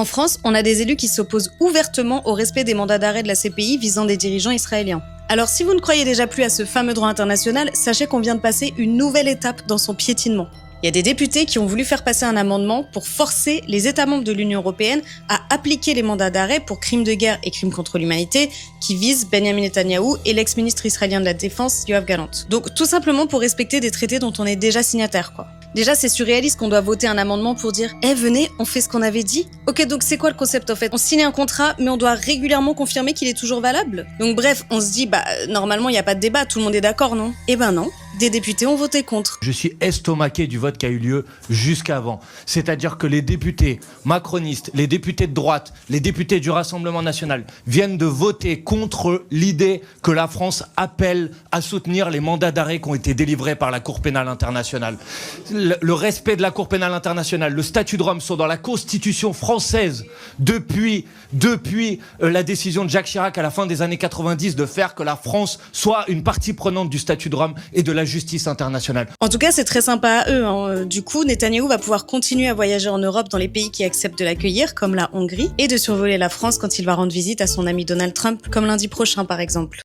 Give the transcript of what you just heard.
En France, on a des élus qui s'opposent ouvertement au respect des mandats d'arrêt de la CPI visant des dirigeants israéliens. Alors si vous ne croyez déjà plus à ce fameux droit international, sachez qu'on vient de passer une nouvelle étape dans son piétinement. Il y a des députés qui ont voulu faire passer un amendement pour forcer les États membres de l'Union européenne à appliquer les mandats d'arrêt pour crimes de guerre et crimes contre l'humanité qui visent Benjamin Netanyahou et l'ex-ministre israélien de la Défense, Yoav Gallant. Donc tout simplement pour respecter des traités dont on est déjà signataire, quoi. Déjà, c'est surréaliste qu'on doit voter un amendement pour dire « Eh, venez, on fait ce qu'on avait dit ». Ok, donc c'est quoi le concept en fait? On signe un contrat, mais on doit régulièrement confirmer qu'il est toujours valable? Donc bref, on se dit, normalement, il n'y a pas de débat, tout le monde est d'accord, non? Eh ben non, des députés ont voté contre. Je suis estomaqué du vote qui a eu lieu jusqu'avant. C'est-à-dire que les députés macronistes, les députés de droite, les députés du Rassemblement national viennent de voter contre l'idée que la France appelle à soutenir les mandats d'arrêt qui ont été délivrés par la Cour pénale internationale. Le respect de la Cour pénale internationale, le statut de Rome sont dans la Constitution française depuis la décision de Jacques Chirac à la fin des années 90 de faire que la France soit une partie prenante du statut de Rome et de la justice internationale. En tout cas, c'est très sympa à eux, hein. Du coup, Netanyahou va pouvoir continuer à voyager en Europe dans les pays qui acceptent de l'accueillir, comme la Hongrie, et de survoler la France quand il va rendre visite à son ami Donald Trump, comme lundi prochain par exemple.